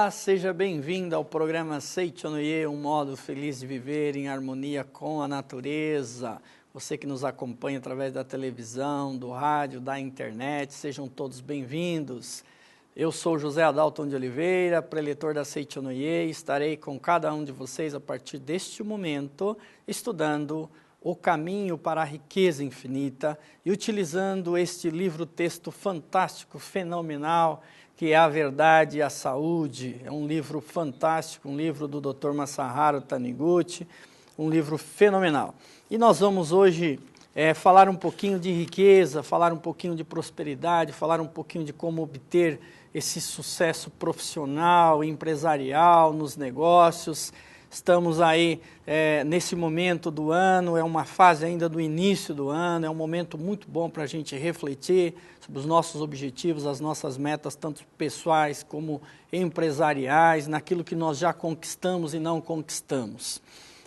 Olá, seja bem-vindo ao programa Seichonoye, um modo feliz de viver em harmonia com a natureza. Você que nos acompanha através da televisão, do rádio, da internet, sejam todos bem-vindos. Eu sou José Adalton de Oliveira, preletor da Seichonoye, e estarei com cada um de vocês a partir deste momento, estudando o caminho para a riqueza infinita e utilizando este livro-texto fantástico, fenomenal, que é A Verdade e a Saúde. É um livro fantástico, um livro do Dr. Masaharu Taniguchi, um livro fenomenal. E nós vamos hoje falar um pouquinho de riqueza, falar um pouquinho de prosperidade, falar um pouquinho de como obter esse sucesso profissional, empresarial, nos negócios. Estamos aí nesse momento do ano, é uma fase ainda do início do ano, é um momento muito bom para a gente refletir sobre os nossos objetivos, as nossas metas, tanto pessoais como empresariais, naquilo que nós já conquistamos e não conquistamos.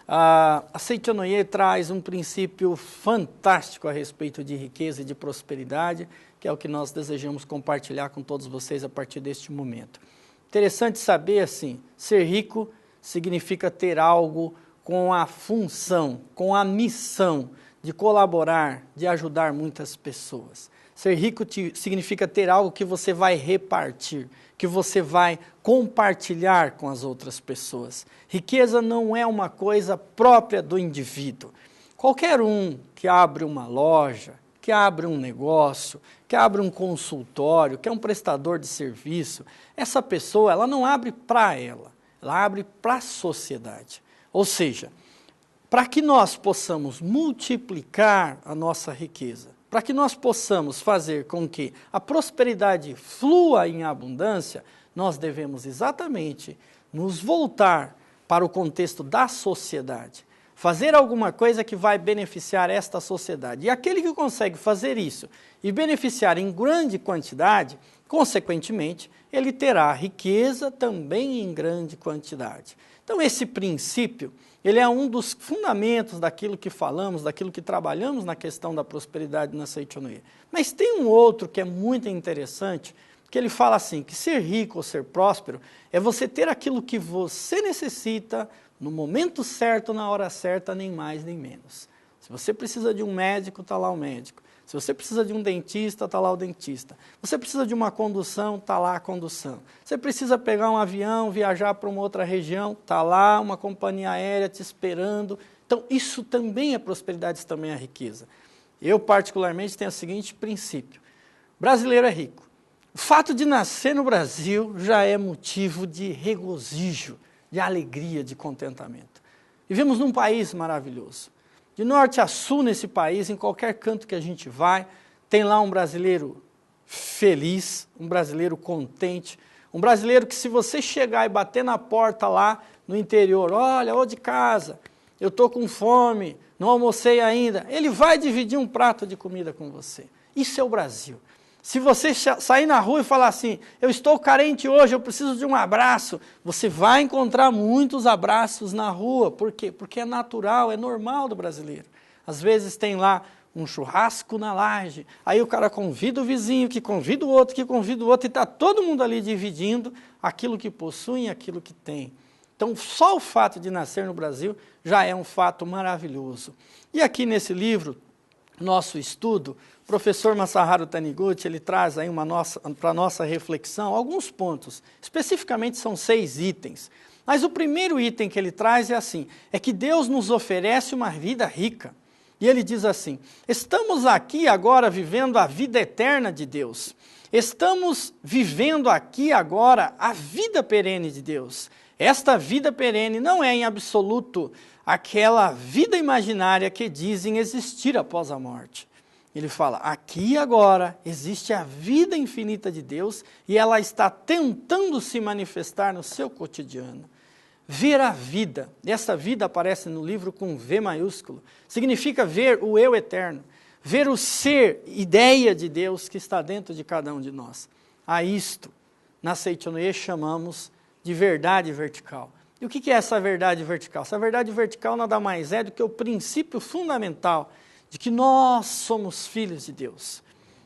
A Seichonoye traz um princípio fantástico a respeito de riqueza e de prosperidade, que é o que nós desejamos compartilhar com todos vocês a partir deste momento. Interessante saber, assim, ser rico significa ter algo com a função, com a missão de colaborar, de ajudar muitas pessoas. Ser rico significa ter algo que você vai repartir, que você vai compartilhar com as outras pessoas. Riqueza não é uma coisa própria do indivíduo. Qualquer um que abre uma loja, que abre um negócio, que abre um consultório, que é um prestador de serviço, essa pessoa ela não abre para ela. Ela abre para a sociedade. Ou seja, para que nós possamos multiplicar a nossa riqueza, para que nós possamos fazer com que a prosperidade flua em abundância, nós devemos exatamente nos voltar para o contexto da sociedade. Fazer alguma coisa que vai beneficiar esta sociedade. E aquele que consegue fazer isso e beneficiar em grande quantidade, consequentemente, ele terá riqueza também em grande quantidade. Então, esse princípio, ele é um dos fundamentos daquilo que falamos, daquilo que trabalhamos na questão da prosperidade na Seichonoye. Mas tem um outro que é muito interessante, que ele fala assim, que ser rico ou ser próspero é você ter aquilo que você necessita no momento certo, na hora certa, nem mais nem menos. Se você precisa de um médico, está lá o médico. Se você precisa de um dentista, está lá o dentista. Você precisa de uma condução, está lá a condução. Você precisa pegar um avião, viajar para uma outra região, está lá uma companhia aérea te esperando. Então, isso também é prosperidade, isso também é riqueza. Eu, particularmente, tenho o seguinte princípio. Brasileiro é rico. O fato de nascer no Brasil já é motivo de regozijo, de alegria, de contentamento. Vivemos num país maravilhoso. De norte a sul nesse país, em qualquer canto que a gente vai, tem lá um brasileiro feliz, um brasileiro contente, um brasileiro que se você chegar e bater na porta lá no interior, olha, ô de casa, eu estou com fome, não almocei ainda, ele vai dividir um prato de comida com você. Isso é o Brasil. Se você sair na rua e falar assim, eu estou carente hoje, eu preciso de um abraço, você vai encontrar muitos abraços na rua. Por quê? Porque é natural, é normal do brasileiro. Às vezes tem lá um churrasco na laje, aí o cara convida o vizinho, que convida o outro, que convida o outro, e está todo mundo ali dividindo aquilo que possui e aquilo que tem. Então, só o fato de nascer no Brasil já é um fato maravilhoso. E aqui nesse livro, nosso estudo, o professor Masaharu Taniguchi, ele traz aí para a nossa reflexão alguns pontos, especificamente são 6 itens. Mas o primeiro item que ele traz é assim, é que Deus nos oferece uma vida rica. E ele diz assim, estamos aqui agora vivendo a vida eterna de Deus. Estamos vivendo aqui agora a vida perene de Deus. Esta vida perene não é em absoluto aquela vida imaginária que dizem existir após a morte. Ele fala, aqui e agora existe a vida infinita de Deus e ela está tentando se manifestar no seu cotidiano. Ver a vida, essa vida aparece no livro com V maiúsculo, significa ver o eu eterno, ver o ser, ideia de Deus que está dentro de cada um de nós. A isto, na Seichonoye chamamos de verdade vertical. E o que é essa verdade vertical? Essa verdade vertical nada mais é do que o princípio fundamental de que nós somos filhos de Deus.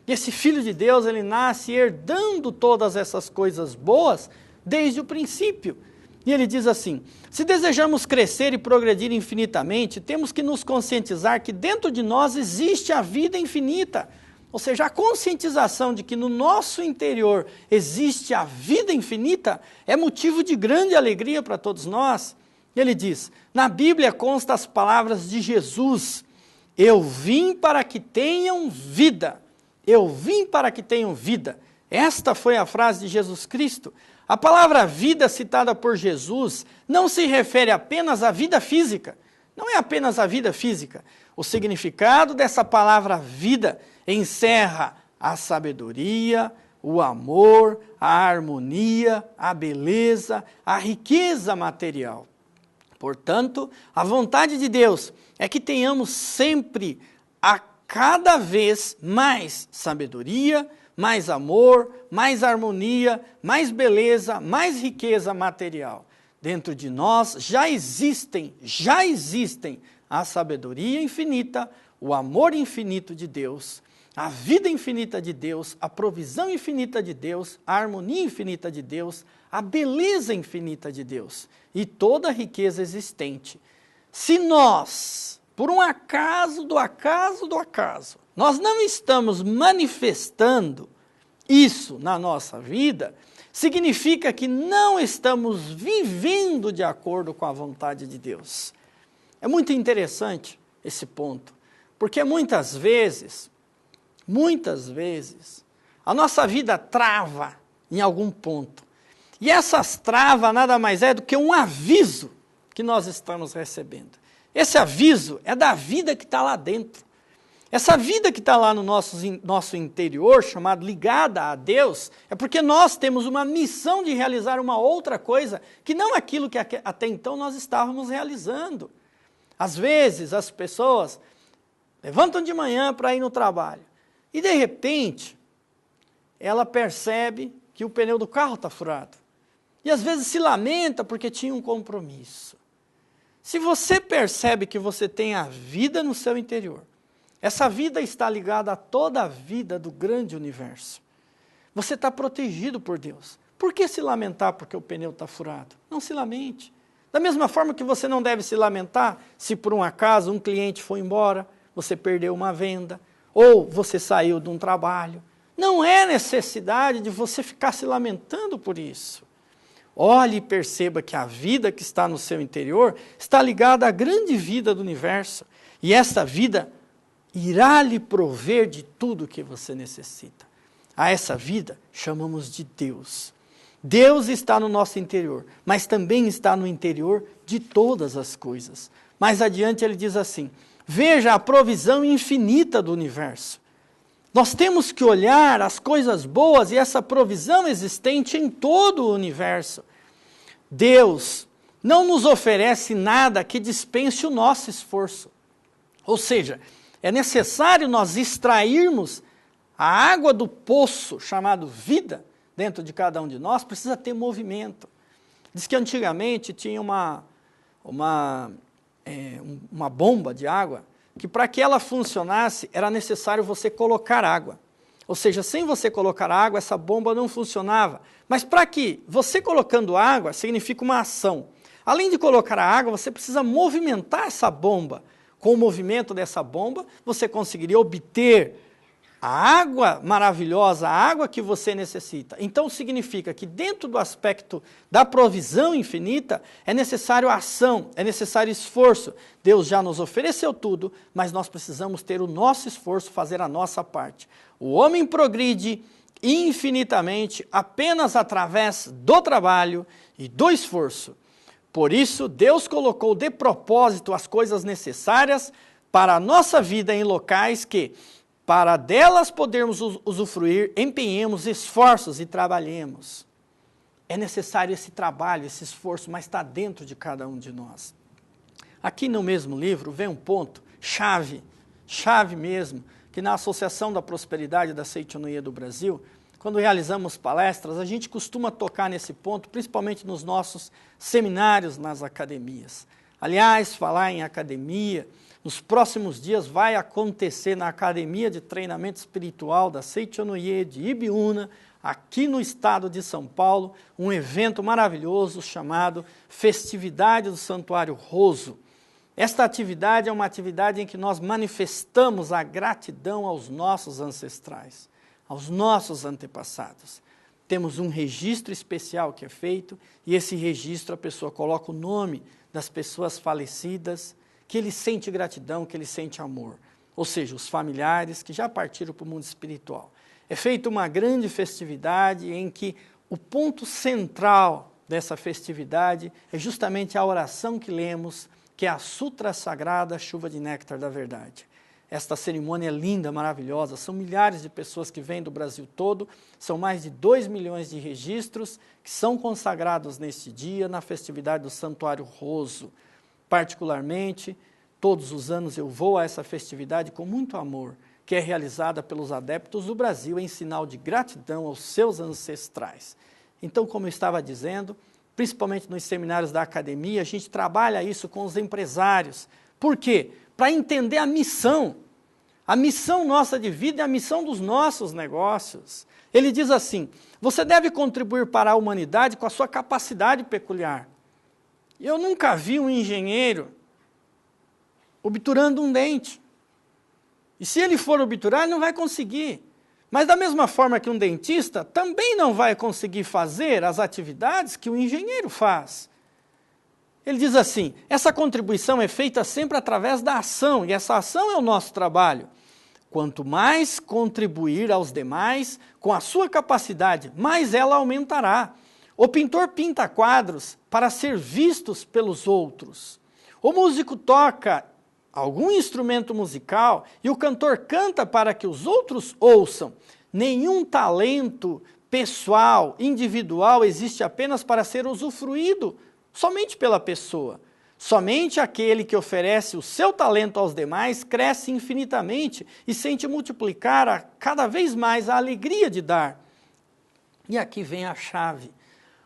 E esse filho de Deus, ele nasce herdando todas essas coisas boas desde o princípio. E ele diz assim: se desejamos crescer e progredir infinitamente, temos que nos conscientizar que dentro de nós existe a vida infinita. Ou seja, a conscientização de que no nosso interior existe a vida infinita é motivo de grande alegria para todos nós. Ele diz, na Bíblia consta as palavras de Jesus: eu vim para que tenham vida. Eu vim para que tenham vida. Esta foi a frase de Jesus Cristo. A palavra vida citada por Jesus não se refere apenas à vida física. Não é apenas a vida física. O significado dessa palavra vida encerra a sabedoria, o amor, a harmonia, a beleza, a riqueza material. Portanto, a vontade de Deus é que tenhamos sempre a cada vez mais sabedoria, mais amor, mais harmonia, mais beleza, mais riqueza material. Dentro de nós já existem a sabedoria infinita, o amor infinito de Deus, a vida infinita de Deus, a provisão infinita de Deus, a harmonia infinita de Deus, a beleza infinita de Deus e toda a riqueza existente. Se nós, por um acaso, nós não estamos manifestando isso na nossa vida, significa que não estamos vivendo de acordo com a vontade de Deus. É muito interessante esse ponto, porque muitas vezes, a nossa vida trava em algum ponto. E essas travas nada mais é do que um aviso que nós estamos recebendo. Esse aviso é da vida que está lá dentro. Essa vida que está lá no nosso interior, chamada ligada a Deus, é porque nós temos uma missão de realizar uma outra coisa, que não aquilo que até então nós estávamos realizando. Às vezes as pessoas levantam de manhã para ir no trabalho, e de repente ela percebe que o pneu do carro está furado. E às vezes se lamenta porque tinha um compromisso. Se você percebe que você tem a vida no seu interior, essa vida está ligada a toda a vida do grande universo. Você está protegido por Deus. Por que se lamentar porque o pneu está furado? Não se lamente. Da mesma forma que você não deve se lamentar se por um acaso um cliente foi embora, você perdeu uma venda, ou você saiu de um trabalho. Não é necessidade de você ficar se lamentando por isso. Olhe e perceba que a vida que está no seu interior está ligada à grande vida do universo. E essa vida irá lhe prover de tudo o que você necessita. A essa vida chamamos de Deus. Deus está no nosso interior, mas também está no interior de todas as coisas. Mais adiante ele diz assim: veja a provisão infinita do universo. Nós temos que olhar as coisas boas e essa provisão existente em todo o universo. Deus não nos oferece nada que dispense o nosso esforço. Ou seja, é necessário nós extrairmos a água do poço chamado vida dentro de cada um de nós, precisa ter movimento. Diz que antigamente tinha uma bomba de água, que para que ela funcionasse era necessário você colocar água. Ou seja, sem você colocar água, essa bomba não funcionava. Mas para que você colocando água, significa uma ação. Além de colocar a água, você precisa movimentar essa bomba. Com o movimento dessa bomba, você conseguiria obter a água maravilhosa, a água que você necessita. Então significa que dentro do aspecto da provisão infinita, é necessário ação, é necessário esforço. Deus já nos ofereceu tudo, mas nós precisamos ter o nosso esforço, fazer a nossa parte. O homem progride infinitamente apenas através do trabalho e do esforço. Por isso, Deus colocou de propósito as coisas necessárias para a nossa vida em locais que, para delas podermos usufruir, empenhemos esforços e trabalhemos. É necessário esse trabalho, esse esforço, mas está dentro de cada um de nós. Aqui no mesmo livro vem um ponto, chave mesmo, que na Associação da Prosperidade da Seichonoye do Brasil, quando realizamos palestras, a gente costuma tocar nesse ponto, principalmente nos nossos seminários nas academias. Aliás, falar em academia, Nos próximos dias vai acontecer na Academia de Treinamento Espiritual da Seichonoye de Ibiúna, aqui no estado de São Paulo, um evento maravilhoso chamado Festividade do Santuário Roso. Esta atividade é uma atividade em que nós manifestamos a gratidão aos nossos ancestrais, aos nossos antepassados. Temos um registro especial que é feito, e esse registro a pessoa coloca o nome das pessoas falecidas, que ele sente gratidão, que ele sente amor. Ou seja, os familiares que já partiram para o mundo espiritual. É feita uma grande festividade em que o ponto central dessa festividade é justamente a oração que lemos, que é a Sutra Sagrada Chuva de Néctar da Verdade. Esta cerimônia é linda, maravilhosa, são milhares de pessoas que vêm do Brasil todo, são mais de 2 milhões de registros que são consagrados neste dia, na festividade do Santuário Roso. Particularmente, todos os anos eu vou a essa festividade com muito amor, que é realizada pelos adeptos do Brasil em sinal de gratidão aos seus ancestrais. Então, como eu estava dizendo, principalmente nos seminários da academia, a gente trabalha isso com os empresários. Por quê? Para entender a missão nossa de vida e a missão dos nossos negócios. Ele diz assim, você deve contribuir para a humanidade com a sua capacidade peculiar. Eu nunca vi um engenheiro obturando um dente. E se ele for obturar, ele não vai conseguir. Mas da mesma forma que um dentista também não vai conseguir fazer as atividades que o engenheiro faz. Ele diz assim, essa contribuição é feita sempre através da ação, e essa ação é o nosso trabalho. Quanto mais contribuir aos demais com a sua capacidade, mais ela aumentará. O pintor pinta quadros para ser vistos pelos outros. O músico toca algum instrumento musical e o cantor canta para que os outros ouçam. Nenhum talento pessoal, individual, existe apenas para ser usufruído somente pela pessoa. Somente aquele que oferece o seu talento aos demais cresce infinitamente e sente multiplicar cada vez mais a alegria de dar. E aqui vem a chave.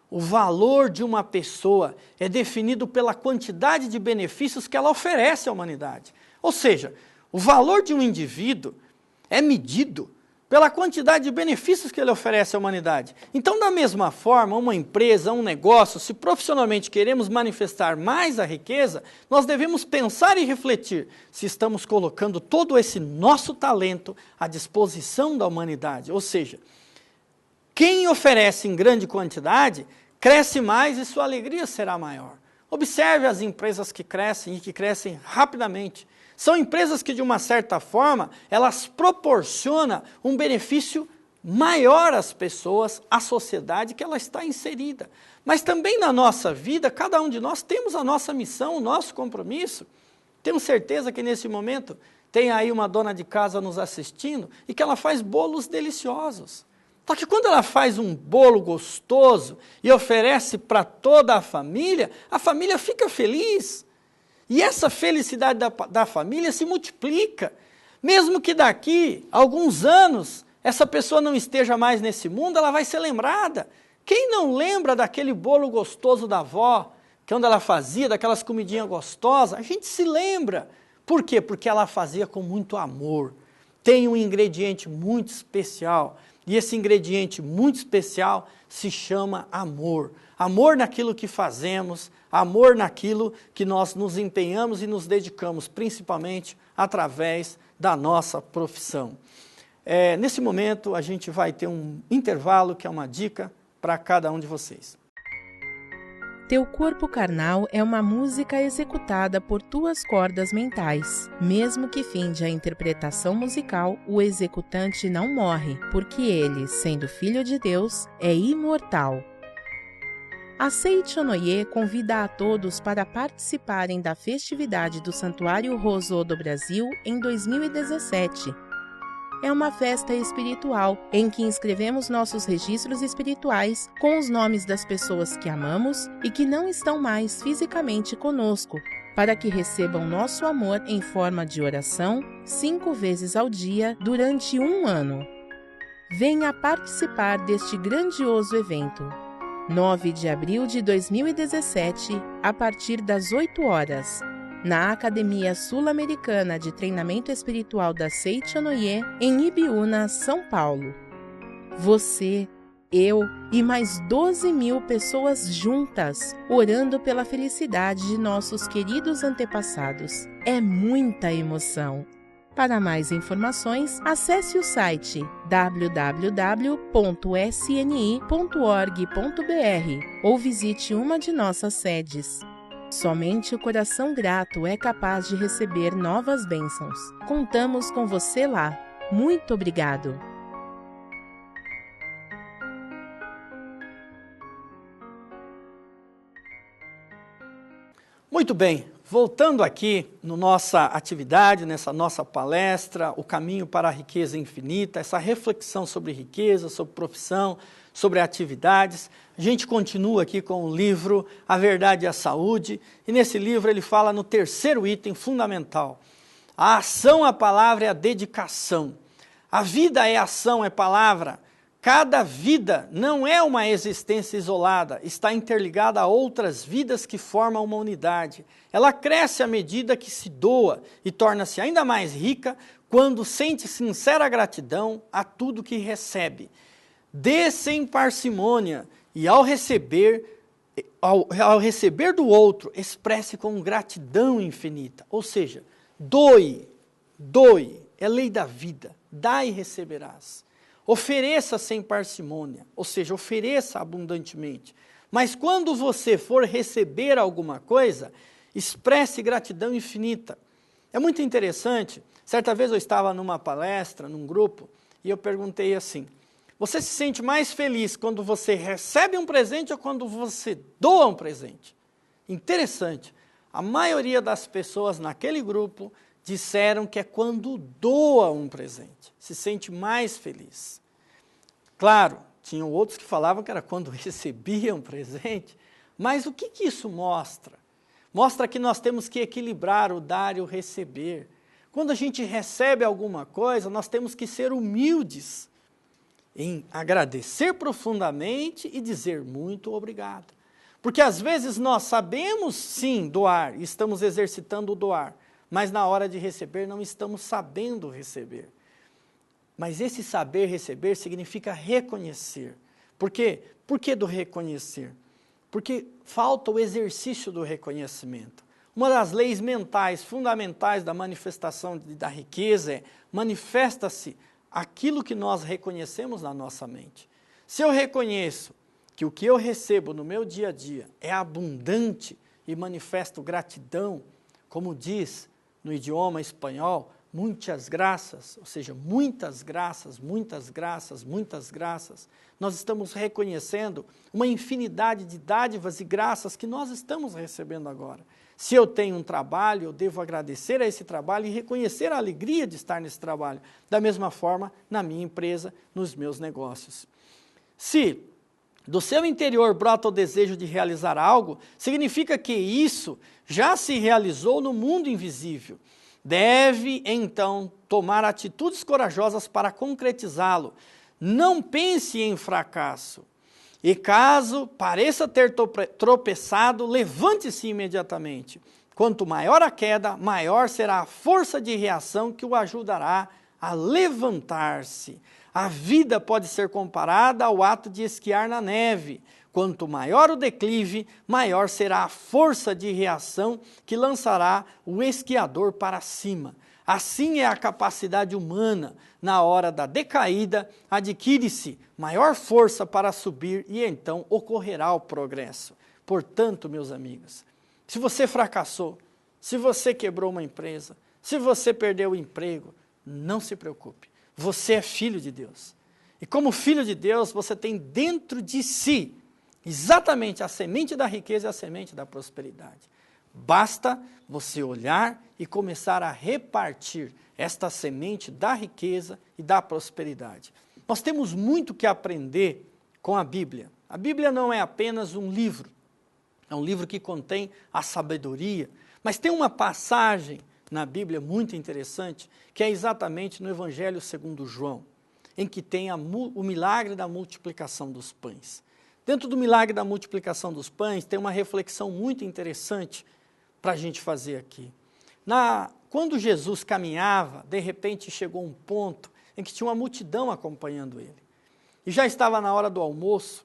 O valor de uma pessoa é definido pela quantidade de benefícios que ela oferece à humanidade. Ou seja, o valor de um indivíduo é medido pela quantidade de benefícios que ele oferece à humanidade. Então, da mesma forma, uma empresa, um negócio, se profissionalmente queremos manifestar mais a riqueza, nós devemos pensar e refletir se estamos colocando todo esse nosso talento à disposição da humanidade. Ou seja, quem oferece em grande quantidade, cresce mais e sua alegria será maior. Observe as empresas que crescem e que crescem rapidamente. São empresas que, de uma certa forma, elas proporcionam um benefício maior às pessoas, à sociedade que ela está inserida. Mas também na nossa vida, cada um de nós temos a nossa missão, o nosso compromisso. Tenho certeza que nesse momento tem aí uma dona de casa nos assistindo e que ela faz bolos deliciosos. Só que quando ela faz um bolo gostoso e oferece para toda a família fica feliz. E essa felicidade da família se multiplica. Mesmo que daqui a alguns anos essa pessoa não esteja mais nesse mundo, ela vai ser lembrada. Quem não lembra daquele bolo gostoso da avó, que é onde ela fazia, daquelas comidinhas gostosas, a gente se lembra. Por quê? Porque ela fazia com muito amor. Tem um ingrediente muito especial. E esse ingrediente muito especial se chama amor. Amor naquilo que fazemos, amor naquilo que nós nos empenhamos e nos dedicamos, principalmente através da nossa profissão. Nesse momento, a gente vai ter um intervalo, que é uma dica para cada um de vocês. Teu corpo carnal é uma música executada por tuas cordas mentais. Mesmo que finde a interpretação musical, o executante não morre, porque ele, sendo filho de Deus, é imortal. A Seichonoye convida a todos para participarem da festividade do Santuário Roso do Brasil em 2017. É uma festa espiritual em que inscrevemos nossos registros espirituais com os nomes das pessoas que amamos e que não estão mais fisicamente conosco, para que recebam nosso amor em forma de oração 5 vezes ao dia durante 1 ano. Venha participar deste grandioso evento. 9 de abril de 2017, a partir das 8 horas. na Academia Sul-Americana de Treinamento Espiritual da Seichonoye, em Ibiúna, São Paulo. Você, eu e mais 12.000 pessoas juntas, orando pela felicidade de nossos queridos antepassados. É muita emoção. Para mais informações, acesse o site www.sni.org.br ou visite uma de nossas sedes. Somente o coração grato é capaz de receber novas bênçãos. Contamos com você lá. Muito obrigado! Muito bem, voltando aqui na nossa atividade, nessa nossa palestra, o caminho para a riqueza infinita, essa reflexão sobre riqueza, sobre profissão, sobre atividades. A gente continua aqui com o livro A Verdade e a Saúde, e nesse livro ele fala no terceiro item fundamental. A ação, a palavra e a dedicação. A vida é ação, é palavra. Cada vida não é uma existência isolada, está interligada a outras vidas que formam uma unidade. Ela cresce à medida que se doa e torna-se ainda mais rica quando sente sincera gratidão a tudo que recebe. Dê sem parcimônia e ao receber do outro, expresse com gratidão infinita. Ou seja, doe, é lei da vida, dá e receberás. Ofereça sem parcimônia, ou seja, ofereça abundantemente. Mas quando você for receber alguma coisa, expresse gratidão infinita. É muito interessante, certa vez eu estava numa palestra, num grupo, e eu perguntei assim, você se sente mais feliz quando você recebe um presente ou quando você doa um presente? Interessante, a maioria das pessoas naquele grupo disseram que é quando doa um presente, se sente mais feliz. Claro, tinham outros que falavam que era quando recebia um presente, mas o que isso mostra? Mostra que nós temos que equilibrar o dar e o receber. Quando a gente recebe alguma coisa, nós temos que ser humildes em agradecer profundamente e dizer muito obrigado. Porque às vezes nós sabemos sim doar, e estamos exercitando o doar, mas na hora de receber não estamos sabendo receber. Mas esse saber receber significa reconhecer. Por quê? Por que do reconhecer? Porque falta o exercício do reconhecimento. Uma das leis mentais fundamentais da manifestação da riqueza é manifesta-se aquilo que nós reconhecemos na nossa mente. Se eu reconheço que o que eu recebo no meu dia a dia é abundante e manifesto gratidão, como diz no idioma espanhol, muitas graças, ou seja, muitas graças, muitas graças, muitas graças. Nós estamos reconhecendo uma infinidade de dádivas e graças que nós estamos recebendo agora. Se eu tenho um trabalho, eu devo agradecer a esse trabalho e reconhecer a alegria de estar nesse trabalho. Da mesma forma, na minha empresa, nos meus negócios. Se do seu interior brota o desejo de realizar algo, significa que isso já se realizou no mundo invisível. Deve, então, tomar atitudes corajosas para concretizá-lo. Não pense em fracasso. E caso pareça ter tropeçado, levante-se imediatamente. Quanto maior a queda, maior será a força de reação que o ajudará a levantar-se. A vida pode ser comparada ao ato de esquiar na neve. Quanto maior o declive, maior será a força de reação que lançará o esquiador para cima. Assim é a capacidade humana. Na hora da decaída, adquire-se maior força para subir e então ocorrerá o progresso. Portanto, meus amigos, se você fracassou, se você quebrou uma empresa, se você perdeu o emprego, não se preocupe. Você é filho de Deus. E como filho de Deus, você tem dentro de si exatamente a semente da riqueza e a semente da prosperidade. Basta você olhar e começar a repartir esta semente da riqueza e da prosperidade. Nós temos muito que aprender com a Bíblia. A Bíblia não é apenas um livro, é um livro que contém a sabedoria, mas tem uma passagem na Bíblia muito interessante, que é exatamente no Evangelho segundo João, em que tem o milagre da multiplicação dos pães. Dentro do milagre da multiplicação dos pães, tem uma reflexão muito interessante para a gente fazer aqui. Quando Jesus caminhava, de repente chegou um ponto em que tinha uma multidão acompanhando ele. E já estava na hora do almoço.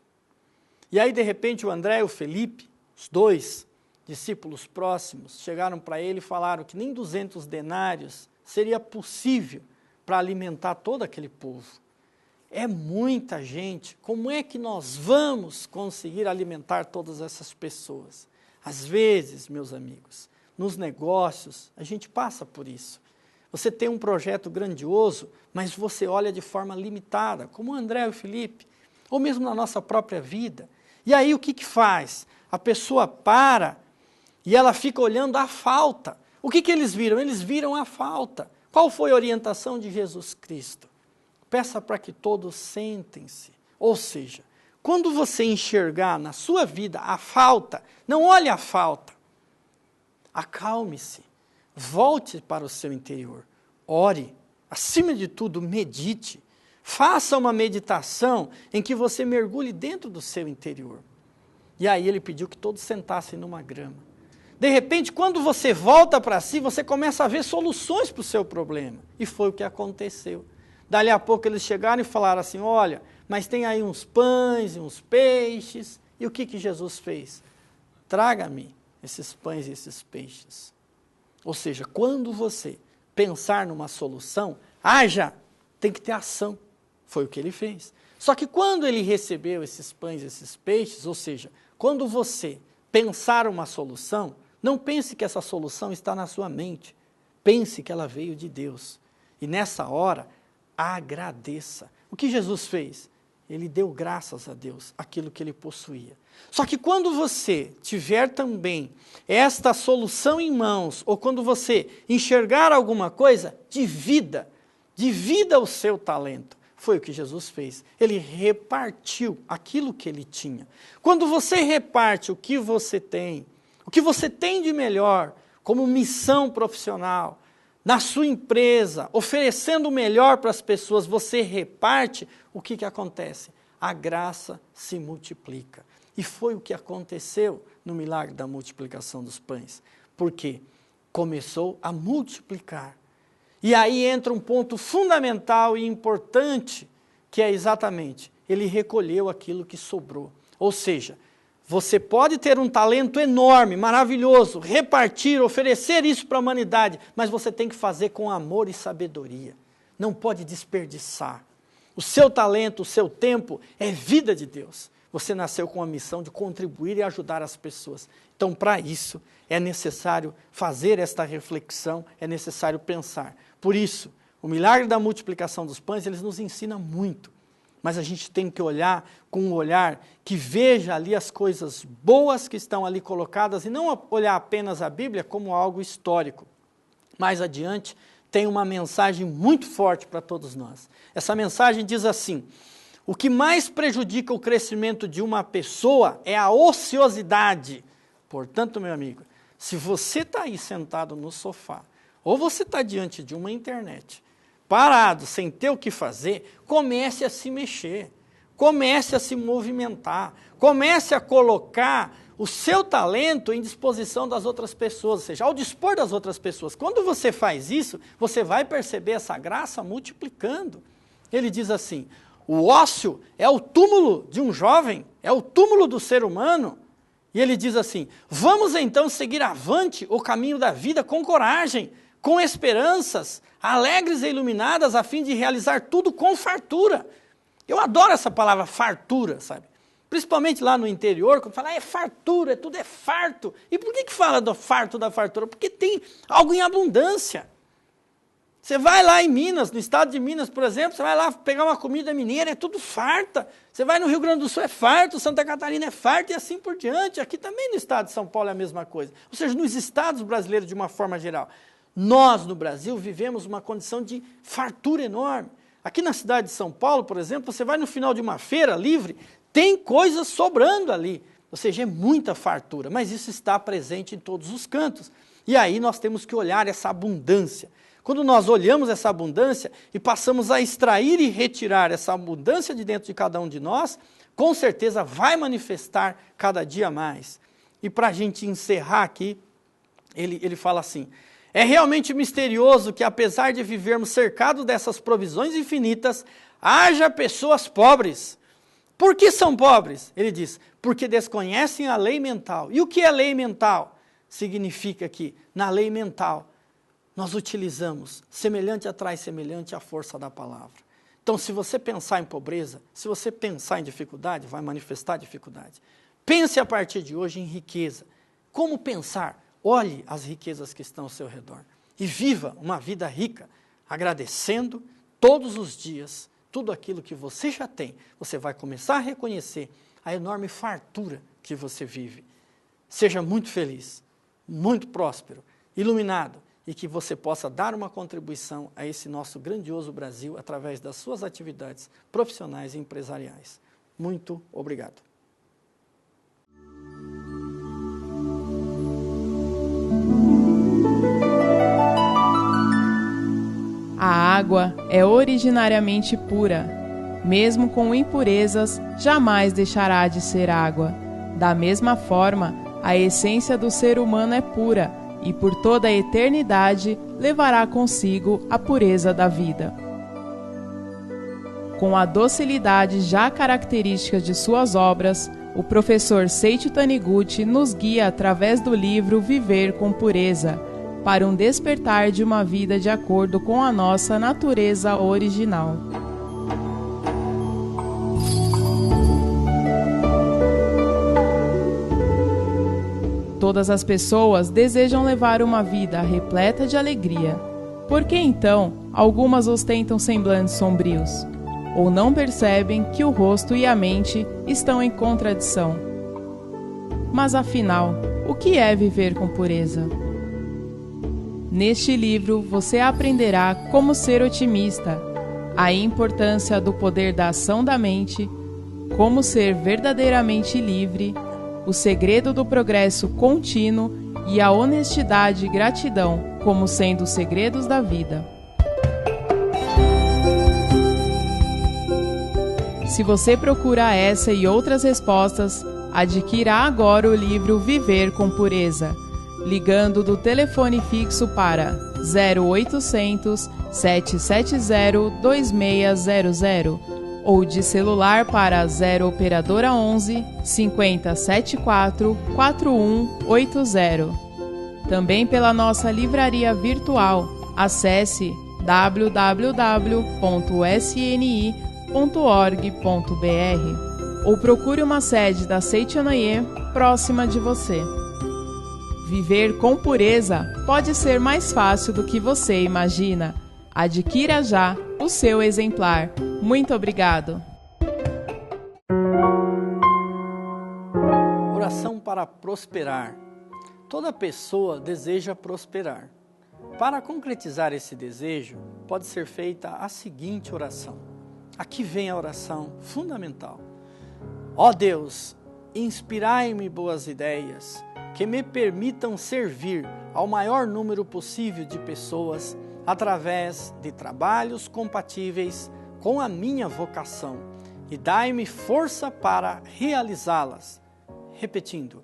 E aí, de repente, o André e o Felipe, os dois discípulos próximos, chegaram para ele e falaram que nem 200 denários seria possível para alimentar todo aquele povo. É muita gente. Como é que nós vamos conseguir alimentar todas essas pessoas? Às vezes, meus amigos, nos negócios, a gente passa por isso. Você tem um projeto grandioso, mas você olha de forma limitada, como o André e o Felipe, ou mesmo na nossa própria vida. E aí o que faz? A pessoa para e ela fica olhando a falta. O que eles viram? Eles viram a falta. Qual foi a orientação de Jesus Cristo? Peça para que todos sentem-se. Ou seja, quando você enxergar na sua vida a falta, não olhe a falta. Acalme-se. Volte para o seu interior. Ore. Acima de tudo, medite. Faça uma meditação em que você mergulhe dentro do seu interior. E aí ele pediu que todos sentassem numa grama. De repente, quando você volta para si, você começa a ver soluções para o seu problema. E foi o que aconteceu. Dali a pouco eles chegaram e falaram assim, olha, mas tem aí uns pães e uns peixes. E o que Jesus fez? Traga-me esses pães e esses peixes. Ou seja, quando você pensar numa solução, tem que ter ação. Foi o que ele fez. Só que quando ele recebeu esses pães e esses peixes, ou seja, quando você pensar uma solução, não pense que essa solução está na sua mente. Pense que ela veio de Deus. E nessa hora, agradeça. O que Jesus fez? Ele deu graças a Deus, aquilo que ele possuía. Só que quando você tiver também esta solução em mãos, ou quando você enxergar alguma coisa, divida o seu talento. Foi o que Jesus fez. Ele repartiu aquilo que ele tinha. Quando você reparte o que você tem de melhor, como missão profissional, na sua empresa, oferecendo o melhor para as pessoas, você reparte, o que acontece? A graça se multiplica. E foi o que aconteceu no milagre da multiplicação dos pães. Por quê? Começou a multiplicar. E aí entra um ponto fundamental e importante, que é exatamente, ele recolheu aquilo que sobrou. Ou seja, você pode ter um talento enorme, maravilhoso, repartir, oferecer isso para a humanidade, mas você tem que fazer com amor e sabedoria. Não pode desperdiçar. O seu talento, o seu tempo é vida de Deus. Você nasceu com a missão de contribuir e ajudar as pessoas. Então, para isso, é necessário fazer esta reflexão, é necessário pensar. Por isso, o milagre da multiplicação dos pães, eles nos ensina muito. Mas a gente tem que olhar com um olhar que veja ali as coisas boas que estão ali colocadas e não olhar apenas a Bíblia como algo histórico. Mais adiante, tem uma mensagem muito forte para todos nós. Essa mensagem diz assim: o que mais prejudica o crescimento de uma pessoa é a ociosidade. Portanto, meu amigo, se você está aí sentado no sofá, ou você está diante de uma internet, parado, sem ter o que fazer, comece a se mexer, comece a se movimentar, comece a colocar o seu talento em disposição das outras pessoas, ou seja, ao dispor das outras pessoas. Quando você faz isso, você vai perceber essa graça multiplicando. Ele diz assim: o ócio é o túmulo de um jovem, é o túmulo do ser humano. E ele diz assim: vamos então seguir avante o caminho da vida com coragem, com esperanças, alegres e iluminadas, a fim de realizar tudo com fartura. Eu adoro essa palavra fartura, sabe? Principalmente lá no interior, quando fala, é fartura, tudo é farto. E por que fala do farto da fartura? Porque tem algo em abundância. Você vai lá em Minas, no estado de Minas, por exemplo, você vai lá pegar uma comida mineira, é tudo farta. Você vai no Rio Grande do Sul, é farto, Santa Catarina é farto e assim por diante. Aqui também no estado de São Paulo é a mesma coisa. Ou seja, nos estados brasileiros de uma forma geral. Nós, no Brasil, vivemos uma condição de fartura enorme. Aqui na cidade de São Paulo, por exemplo, você vai no final de uma feira livre, tem coisas sobrando ali. Ou seja, é muita fartura, mas isso está presente em todos os cantos. E aí nós temos que olhar essa abundância. Quando nós olhamos essa abundância e passamos a extrair e retirar essa abundância de dentro de cada um de nós, com certeza vai manifestar cada dia mais. E para a gente encerrar aqui, Ele fala assim: é realmente misterioso que, apesar de vivermos cercados dessas provisões infinitas, haja pessoas pobres. Por que são pobres? Ele diz, porque desconhecem a lei mental. E o que é lei mental? Significa que, na lei mental, nós utilizamos semelhante atrai semelhante a força da palavra. Então, se você pensar em pobreza, se você pensar em dificuldade, vai manifestar dificuldade. Pense a partir de hoje em riqueza. Como pensar? Olhe as riquezas que estão ao seu redor e viva uma vida rica, agradecendo todos os dias tudo aquilo que você já tem. Você vai começar a reconhecer a enorme fartura que você vive. Seja muito feliz, muito próspero, iluminado, e que você possa dar uma contribuição a esse nosso grandioso Brasil através das suas atividades profissionais e empresariais. Muito obrigado. A água é originariamente pura. Mesmo com impurezas, jamais deixará de ser água. Da mesma forma, a essência do ser humano é pura e por toda a eternidade levará consigo a pureza da vida. Com a docilidade já característica de suas obras, o professor Seiichi Taniguchi nos guia através do livro Viver com Pureza, para um despertar de uma vida de acordo com a nossa natureza original. Todas as pessoas desejam levar uma vida repleta de alegria. Por que então algumas ostentam semblantes sombrios? Ou não percebem que o rosto e a mente estão em contradição? Mas afinal, o que é viver com pureza? Neste livro, você aprenderá como ser otimista, a importância do poder da ação da mente, como ser verdadeiramente livre, o segredo do progresso contínuo e a honestidade e gratidão como sendo os segredos da vida. Se você procura essa e outras respostas, adquira agora o livro Viver com Pureza, ligando do telefone fixo para 0800 770 2600 ou de celular para 0 operadora 11 5074 4180. Também pela nossa livraria virtual. Acesse www.sni.org.br ou procure uma sede da Seichonoye próxima de você. Viver com pureza pode ser mais fácil do que você imagina. Adquira já o seu exemplar. Muito obrigado. Oração para prosperar. Toda pessoa deseja prosperar. Para concretizar esse desejo, pode ser feita a seguinte oração. Aqui vem a oração fundamental. Ó Deus, inspirai-me boas ideias, que me permitam servir ao maior número possível de pessoas através de trabalhos compatíveis com a minha vocação e dai-me força para realizá-las. Repetindo,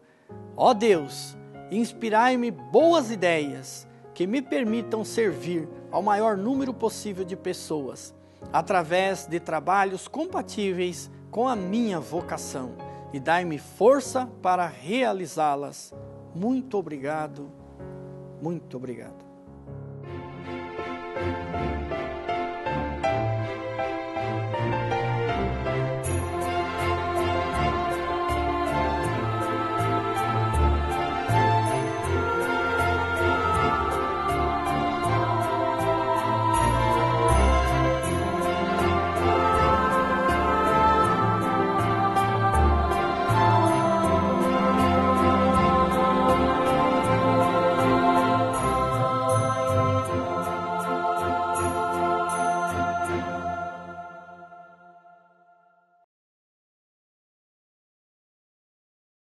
ó Deus, inspirai-me boas ideias que me permitam servir ao maior número possível de pessoas através de trabalhos compatíveis com a minha vocação e dai-me força para realizá-las. Muito obrigado, muito obrigado.